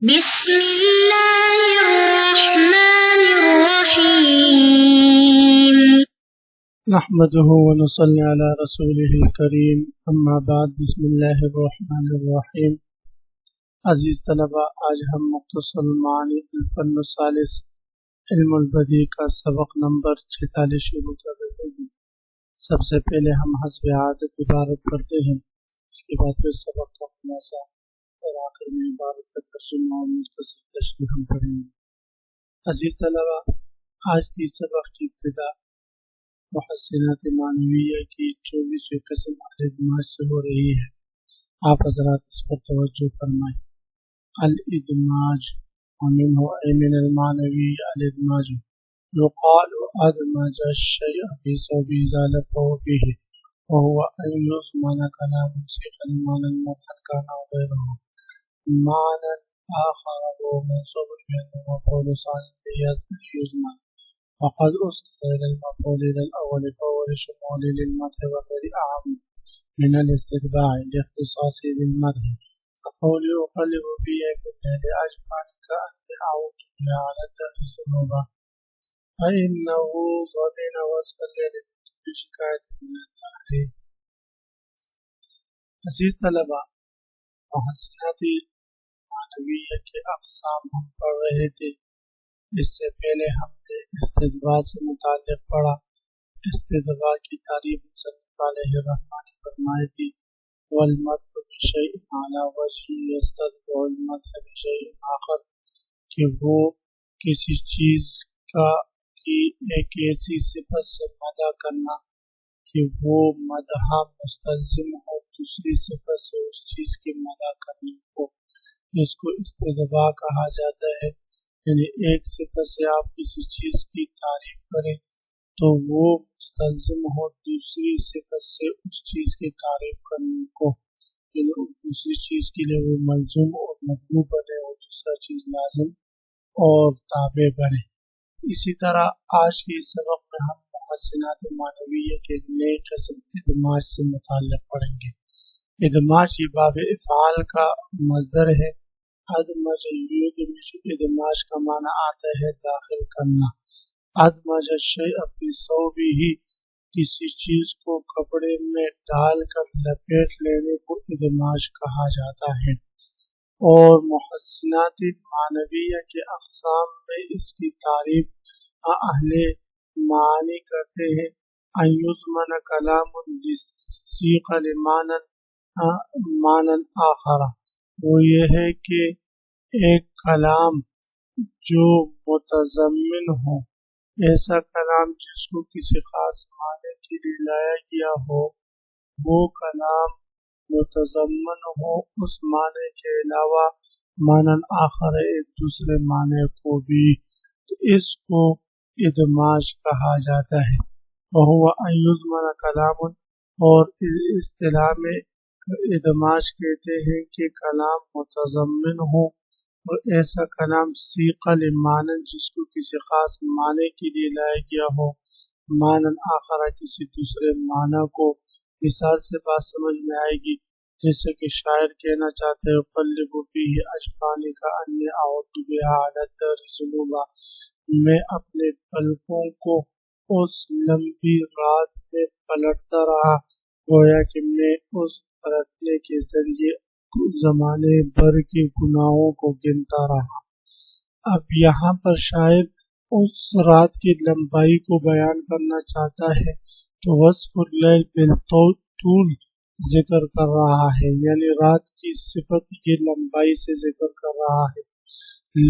بسم اللہ الرحمن الرحیم نحمده ونصلي على رسوله الكريم اما بعد بسم اللہ الرحمن الرحیم۔ عزیز طلبہ، آج ہم مختصر المعانی الفن الثالث علم البدیع کا سبق نمبر 46 شروع کر رہے ہیں۔ سب سے پہلے ہم حسب عادت عبارت پڑھتے ہیں، اس کے بعد پھر سبق کا خلاصہ اور آخر میں عبارت کا ترجمہ اور مختصر تشریح ہم پڑھیں گے۔ عزیز طلبہ، آج کی سبق کی ابتدا محسنات معنویہ کی 24ویں قسم الادماج سے ہو رہی ہے۔ آپ حضرات اس پر توجہ فرمائیں۔ الادماج ومنه أي من المعنوي الادماج يقال أدمج الشيء في صوب زالفه به وهو أن يضمن كلام صيغة المعنى المدح كان غيره معنى آخر هو منصوب بأنه مفعول ثاني به يضمن وقد أسند إلى المفعول إلى الأول فهو لشمول للمدح وغير أعم من الاستتباع لاختصاصه بالمدح كقول أقلب في الليل أجمعك أن أعود بها على الدهر ذنوبا فإنه ظن وصل بشكاية من التحريم۔ عزیز طلبہ، محسنات معنویہ کے اقسام ہم پڑھ رہے تھے۔ اس سے پہلے ہم نے استدعاء سے متعلق پڑھا۔ استدعاء کی تعریف صلی اللہ علیہ الرحمن نے فرمائی تھی، والمدح بشیء علی وجہ یستدعی المدح بشیء آخر، کہ وہ کسی چیز کا کی ایک ایسی صفت سے مدح کرنا کہ وہ مدح مستلزم ہو دوسری صفت سے اس چیز کی مدح کرنے کو، اس کو استدعاء کہا جاتا ہے۔ یعنی ایک صفت سے آپ کسی چیز کی تعریف کریں تو وہ مستلزم ہو دوسری صفت سے اس چیز کی تعریف کرنے کو، یعنی دوسری چیز کے لیے وہ ملزوم اور مطلوب بنے اور دوسرا چیز لازم اور تابع بنے۔ اسی طرح آج کے سبق میں ہم محسنات معنویہ کے نئے قسم ادماج سے متعلق پڑھیں گے۔ ادماج یہ باب افعال کا مصدر ہے۔ ادمج یدمج، ادماج کا معنی آتا ہے داخل کرنا۔ ادمج الشیء فی ثوبہ، کسی چیز کو کپڑے میں ڈال کر لپیٹ لینے کو ادماج کہا جاتا ہے۔ اور محسنات معنویہ کے اقسام میں اس کی تعریف اہل معانی کرتے ہیں۔ ان یضمن کلام لصیغ لمعنی آخر، وہ یہ ہے کہ ایک کلام جو متضمن ہو، ایسا کلام جس کو کسی خاص معنی کے لیے لایا گیا ہو، وہ کلام متضمن ہو اس معنی کے علاوہ معنی آخر ایک دوسرے معنی کو بھی، تو اس کو ادماج کہا جاتا ہے۔ وہو ان یضمن کلام، اور اصطلاح میں ادماج کہتے ہیں کہ کلام متضمن ہو اور ایسا کلام صیغ لمعنی جس کو کسی خاص معنی کے لیے لایا گیا ہو، معنی آخر کسی دوسرے معنی کو۔ مثال سے بات سمجھ میں آئے گی، جیسے کہ شاعر کہنا چاہتے ہیں اقلب فیہ اجفانی کانی اعود بہا علی الدہر ذنوبا، میں اپنے پلکوں کو اس لمبی رات میں پلٹتا رہا، گویا کہ میں اس پلٹنے کے ذریعے زمانے بھر کے گناہوں کو گنتا رہا۔ اب یہاں پر شاعر اس رات کی لمبائی کو بیان کرنا چاہتا ہے تو وصف اللیل بالطول ذکر کر رہا ہے، یعنی رات کی صفت یہ لمبائی سے ذکر کر رہا ہے،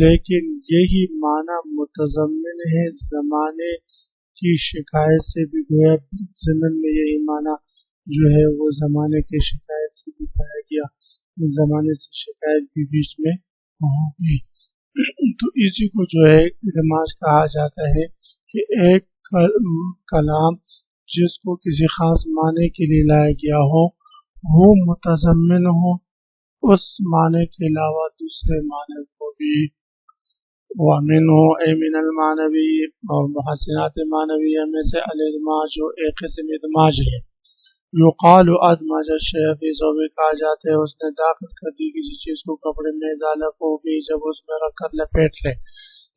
لیکن یہی معنی متضمن ہے زمانے کی شکایت سے بھی، گویا ضمن میں یہی معنی جو ہے وہ زمانے کی شکایت سے بھی پایا گیا، زمانے سے شکایت بھی بیچ میں ہوگی۔ تو اسی کو جو ہے ادماج کہا جاتا ہے کہ ایک کلام جس کو کسی خاص معنی کے لیے لایا گیا ہو وہ متضمن ہو اس معنی کے علاوہ دوسرے معنی کو بھی۔ وَمِنْهُ أي من المعنوی، اور محسنات معنویہ میں سے الادماج جو ایک قسم ادماج ہے۔ یقال ادمج الشیء فی ثوب، کہا جاتا ہے اس نے داخل کر دی کسی چیز کو کپڑے میں، اذا لفظ بھی جب اس میں رکھ کر لپیٹ لے،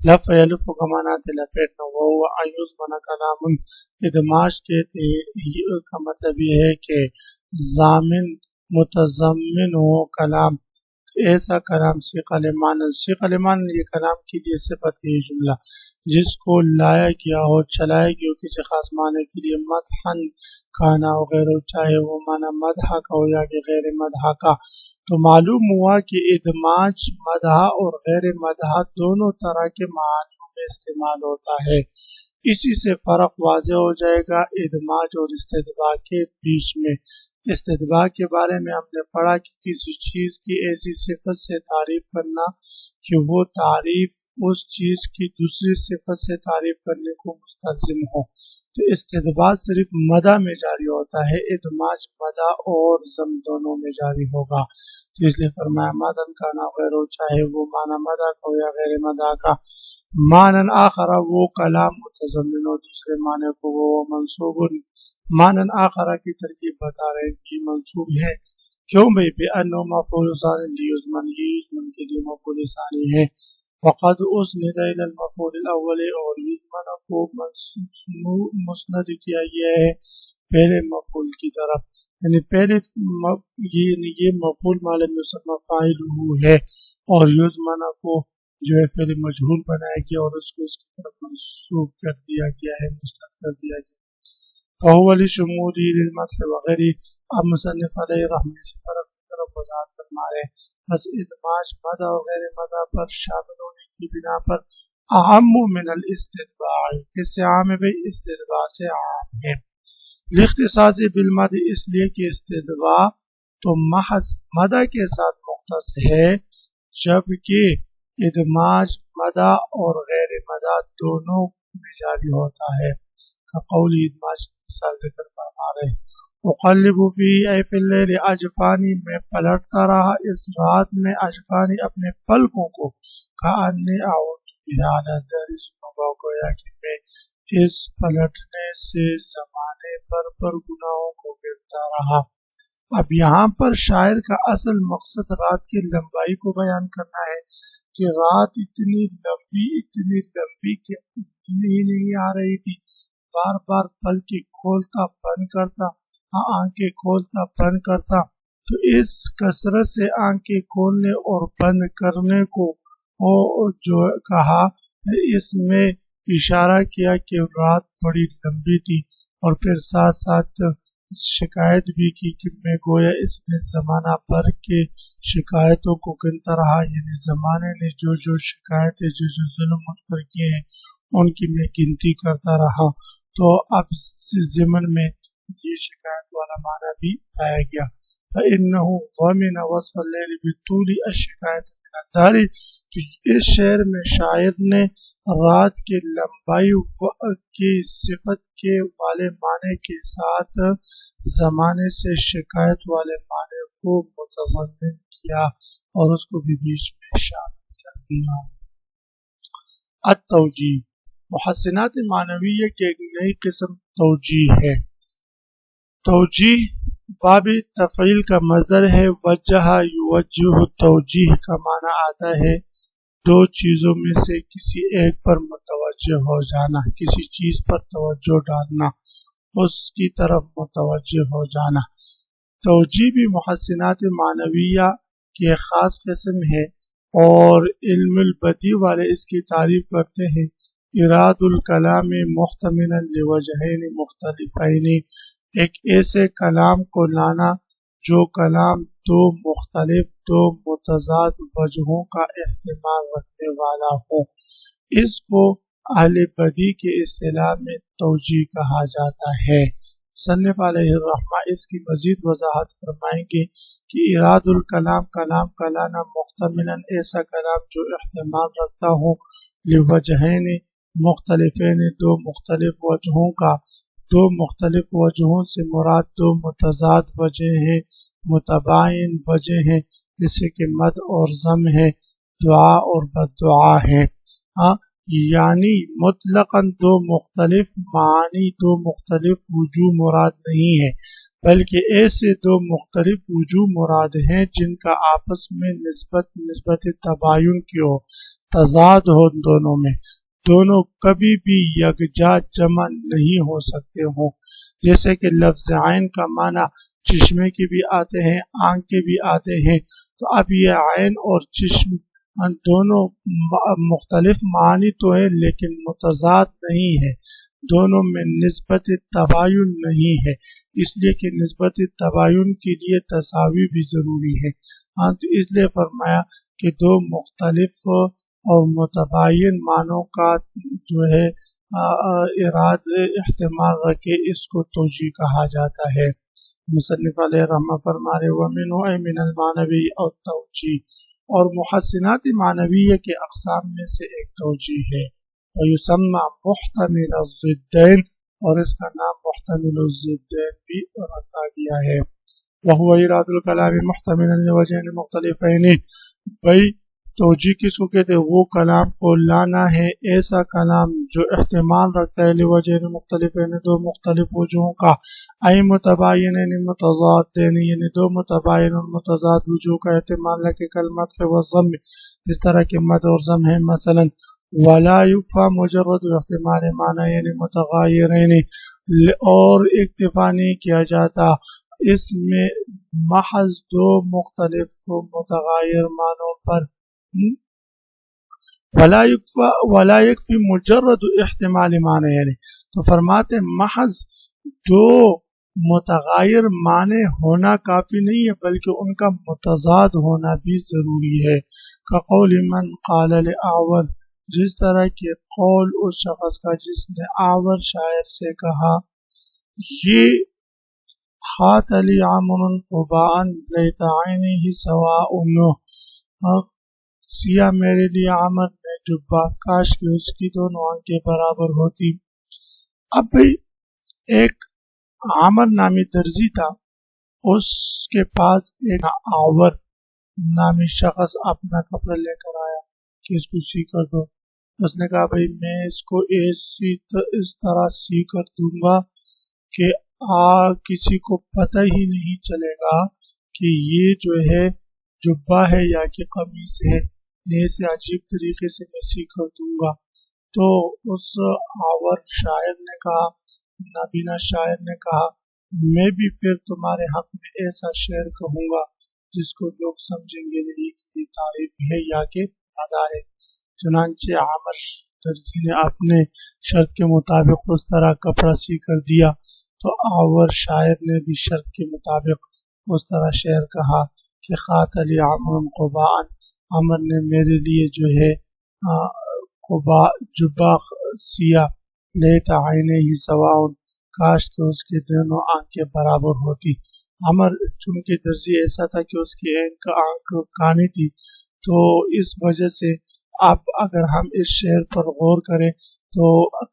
لف یلف کا معنی ہے لپیٹنا، وہ ان یضمن کلام، ادماج کے کا مطلب یہ ہے کہ ضامن متضمن ہو کلام، ایسا کلام سیق المان یہ کلام کی لیے صفت ہے یہ جملہ، جس کو لایا گیا ہو چلایا گیا ہو کسی خاص معنی کے لیے، مدحن کھانا وغیرہ، چاہے وہ معنی مدح کا ہو یا کہ غیر مدح کا۔ تو معلوم ہوا کہ ادماج مدح اور غیر مدح دونوں طرح کے معنیوں میں استعمال ہوتا ہے۔ اسی سے فرق واضح ہو جائے گا ادماج اور استدعاء کے بیچ میں۔ استدعاء کے بارے میں ہم نے پڑھا کہ کسی چیز کی ایسی صفت سے تعریف کرنا کہ وہ تعریف اس چیز کی دوسری صفت سے تعریف کرنے کو مستلزم ہو، تو استدعاء صرف مدح میں جاری ہوتا ہے، ادماج مدح اور ضم دونوں میں جاری ہوگا۔ تو اس لیے فرمایا مدن کا نہ غیر، چاہے وہ معنی مدح کا ہو یا غیر مدح کا۔ معنی آخر وہ کلام متضمن ہو دوسرے معنی کو، وہ منصوب معنی آخرہ کی ترکیب بتا رہے ہیں کہ منصوب ہے، کیوں بھئی بأنه مفعول ثانی لیضمن، لیضمن کے لیے مفعول ثانی ہے، وقد اسند الى المفعول الاول، اور یضمن کو مسند کیا گیا ہے پہلے مفعول کی طرف، یعنی پہلے یہ مفعول معلوم یسمى فاعلہ ہے، اور یضمن کو جو ہے پہلے مجہول بنایا گیا اور اس کو اس کی طرف منصوب کر دیا گیا ہے، مسند کر دیا گیا۔ فهو لشمولی للمدح وغیرہ۔ اب مصنف علیہ رحمہ سے فرق کی طرف وضاحت فرما رہے ہیں، بس ادماج مدح اور غیر مدح پر شامل ہونے کی بنا پر اہم من الاستدعاء، کس سے عام ہے بھئی؟ استدعاء سے عام ہے، لاختصاص بالمدح، اس لیے کہ استدعاء تو محض مدح کے ساتھ مختص ہے، جبکہ ادماج مدح اور غیر مدح دونوں میں جاری ہوتا ہے۔ قولی ادماج مثال ذکر فرما رہے ہیں، اقلب فی ای فی اللیل اجفانی، میں پلٹتا رہا اس رات میں، اجفانی اپنے پلکوں کو، کأنی اعود بها علی دار الذنوب، گویا کہ میں اس پلٹنے سے زمانے پر گناہوں کو گرتا رہا۔ اب یہاں پر شاعر کا اصل مقصد رات کی لمبائی کو بیان کرنا ہے کہ رات اتنی لمبی کہ نیند نہیں آ رہی تھی، بار بار پلکیں کھولتا بند کرتا، آنکھیں کھولتا بند کرتا، تو اس کثرت سے آنکھیں کھولنے اور بند کرنے کو جو کہا، اس میں اشارہ کیا کہ رات بڑی لمبی تھی، اور پھر ساتھ ساتھ شکایت بھی کی کہ میں گویا اس میں زمانہ بھر کے شکایتوں کو گنتا رہا، یعنی زمانے نے جو شکایتیں جو ظلم ان پر کیے ہیں ان کی میں گنتی کرتا رہا، تو اب ضمن میں یہ شکایت والا معنی بھی پایا گیا۔ فَإِنَّهُ وَمِنَ وَصْفَ اللَّيْلِ بِطُولِ الشِّكَایَةِ مِنَ الدَّهْرِ، تو اس شعر میں شاعر نے رات کے لمبائی کی صفت کے والے معنی کے ساتھ زمانے سے شکایت والے معنی کو متضمن کیا اور اس کو بھی بیچ میں شامل کر دیا۔ التوجیہ، محسنات معنویہ کی ایک نئی قسم توجیہ ہے۔ توجیہ باب تفعیل کا مصدر ہے، وجہ یوجہ، توجیہ کا معنی آتا ہے دو چیزوں میں سے کسی ایک پر متوجہ ہو جانا، کسی چیز پر توجہ ڈالنا، اس کی طرف متوجہ ہو جانا۔ توجیہ بھی محسنات معنویہ کی ایک خاص قسم ہے، اور علم البدیع والے اس کی تعریف کرتے ہیں، اراد الکلام محتملا لوجہین مختلفین، ایک ایسے کلام کو لانا جو کلام دو مختلف دو متضاد وجہوں کا احتمال رکھنے والا ہو، اس کو اہل بدیع کے اصطلاح میں توجیہ کہا جاتا ہے۔ مصنف علیہ الرحمہ اس کی مزید وضاحت فرمائیں گے کہ اراد الکلام، کلام کا لانا، محتملا ایسا کلام جو احتمال رکھتا ہو، لوجہین مختلفین دو مختلف وجہوں کا، دو مختلف وجہوں سے مراد دو متضاد وجہ ہیں، متباین وجہ ہیں، جیسے کہ مد اور ضم ہے، دعا اور بد دعا ہے، یعنی مطلقاً دو مختلف معانی دو مختلف وجوہ مراد نہیں ہے، بلکہ ایسے دو مختلف وجوہ مراد ہیں جن کا آپس میں نسبت تباین کی ہو، تضاد ہو دونوں میں، دونوں کبھی بھی یکجا جمع نہیں ہو سکتے ہوں، جیسے کہ لفظ عین کا معنی چشمے کے بھی آتے ہیں، آنکھ کے بھی آتے ہیں، تو اب یہ عین اور چشم دونوں مختلف معنی تو ہے لیکن متضاد نہیں ہے، دونوں میں نسبت تباین نہیں ہے، اس لیے کہ نسبت تباین کے لیے تساوی بھی ضروری ہے۔ ہاں، تو اس لیے فرمایا کہ دو مختلف اور متباین معنوں کا جو ہے اراد احتمال رکھے اس کو توجیہ کہا جاتا ہے۔ مصنف علیہ رحمہ فرما رہے وَمِنْهُ أي من المعنوی اور توجیہ، اور محسنات معنویہ کے اقسام میں سے ایک توجیہ ہے، وَيُسَمَّى مُحْتَمِلَ الضِّدَّيْن، اور اس کا نام محتمل الضدین بھی رکھا گیا ہے۔ وَهُوَ إِرَادُ الْكَلَامِ مُحْتَمِلًا لِوَجْهَيْنِ مُخْتَلِفَيْنِ، بھئی توجیہ کس کو کہتے ہیں؟ وہ کلام کو لانا ہے، ایسا کلام جو احتمال رکھتا ہے لوجہین مختلفین، دو مختلف وجوہوں کا، ای متباینین متضادین، یعنی دو متباین اور متضاد وجوہ کا احتمال ہے، کہ کلمت و ضم، اس طرح کے مد اور ضم ہے، مثلا ولا یکفى مجرد احتمال معنی یعنی متغایرین، اور اکتفا نہیں کیا جاتا اس میں محض دو مختلف متغیر معنوں پر، ولا یکفی مجرد احتمال معنی، یعنی تو فرماتے محض دو متغیر معنی ہونا کافی نہیں ہے بلکہ ان کا متضاد ہونا بھی ضروری ہے۔ کقول من قال لأعور، جس طرح کے قول اس شخص کا جس نے اعور شاعر سے کہا، یہ خات علی عامر قباء لیت عینہ سواء، سیاہ میرے لیے عامر نے جبہ، کاش کہ اس کی دونوں آنکھیں برابر ہوتی۔ اب بھی ایک عامر نامی درزی تھا، اس کے پاس ایک آور نامی شخص اپنا کپڑا لے کر آیا کہ اس کو سی کر دو۔ اس نے کہا بھائی میں اس کو اس طرح سی کر دوں گا کہ کسی کو پتہ ہی نہیں چلے گا کہ یہ جو ہے جبہ ہے یا کہ قمیص ہے، اسے عجیب طریقے سے میں سی کر دوں گا۔ تو اس آور شاعر نے کہا، نابینا شاعر نے کہا، میں بھی پھر تمہارے حق میں ایسا شعر کہوں گا جس کو لوگ سمجھیں گے نہیں کہ یہ تعریف ہے یا کہ ادا ہے۔ چنانچہ عامر درزی نے اپنے شرط کے مطابق اس طرح کپڑا سی کر دیا، تو آور شاعر نے بھی شرط کے مطابق اس طرح شعر کہا کہ خات علی عامر قباء، عامر نے میرے لیے جو ہے جبہ سیا، لیت عینہ سواء، کاش کہ اس کے دونوں آنکھیں برابر ہوتی۔ عامر چونکہ درزی ایسا تھا کہ اس کی ایک آنکھ کانی تھی، تو اس وجہ سے اب اگر ہم اس شعر پر غور کریں تو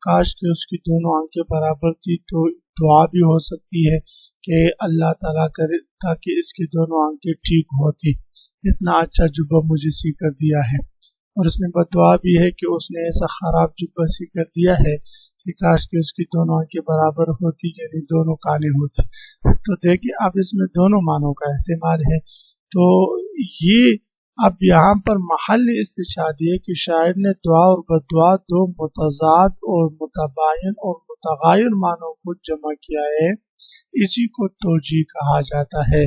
کاش کہ اس کی دونوں آنکھیں برابر تھی، تو دعا بھی ہو سکتی ہے کہ اللہ تعالیٰ کرے تاکہ اس کی دونوں آنکھیں ٹھیک ہوتی، اتنا اچھا جبہ مجھے سی کر دیا ہے۔ اور اس میں بدعا بھی ہے کہ اس نے ایسا خراب جبہ سی کر دیا ہے کہ کاش کہ اس کی دونوں آنکھیں برابر ہوتی، یعنی دونوں کانے ہوتی۔ تو دیکھیں اب اس میں دونوں معنوں کا احتمال ہے۔ تو یہ اب یہاں پر محل استشہاد ہے کہ شاعر نے دعا اور بدعا دو متضاد اور متباین اور متغیر معنوں کو جمع کیا ہے، اسی کو توجیہ کہا جاتا ہے۔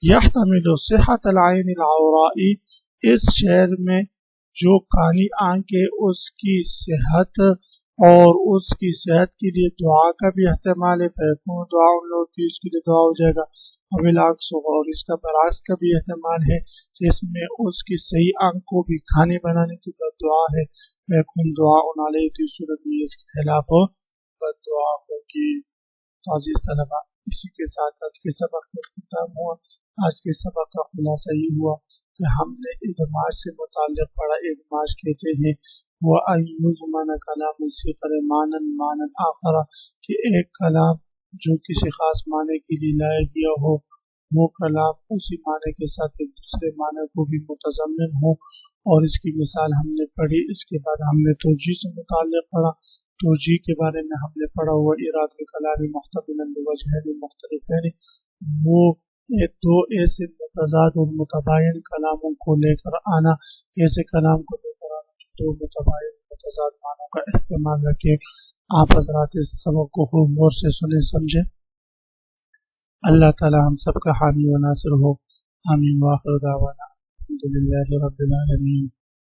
یحتمل صحت العین العوراء، اس شعر میں جو کانی آنکھ ہے اس کی صحت اور اس کی صحت کے لیے دعا کا بھی احتمال ہے، فیکون دعا ان لوگوں کی اس کے لیے دعا ہو جائے گا، بالعکس ہوگا، اور اس کا برعکس کا بھی احتمال ہے کہ اس میں اس کی صحیح آنکھ کو بھی کھانے بنانے کی بد دعا ہے، فیکون دعا ان علیہ، کی صورت میں اس کے خلاف بد دعا ہوگی۔ عزیز طلبہ، اسی کے ساتھ آج کے سبق میں ختم ہوا۔ آج کے سبق کا خلاصہ یہ ہوا کہ ہم نے ادماج سے متعلق پڑھا۔ ادماج کہتے ہیں وہ ایوزمن کلام صفر معنی آخر، کہ ایک کلام جو کسی خاص معنی کے لیے لایا گیا ہو، وہ کلام اسی معنی کے ساتھ ایک دوسرے معنی کو بھی متضمن ہو، اور اس کی مثال ہم نے پڑھی۔ اس کے بعد ہم نے توجیہ سے متعلق پڑھا۔ توجیہ کے بارے میں ہم نے پڑھا ہوا اراد الکلام محتملا لوجہین مختلفین، وہ دو ایسے متضاد اور متباین کلاموں کو لے کر آنا، ایسے کلام کو لے کر آنا جو دو متباین متضاد معنوں کا احتمال رکھے۔ آپ حضرات اس سبق کو خوب غور سے سنیں سمجھیں۔ اللہ تعالی ہم سب کا حامی و ناصر ہو، آمین۔ وآخر دعوانا الحمدللہ رب العالمین۔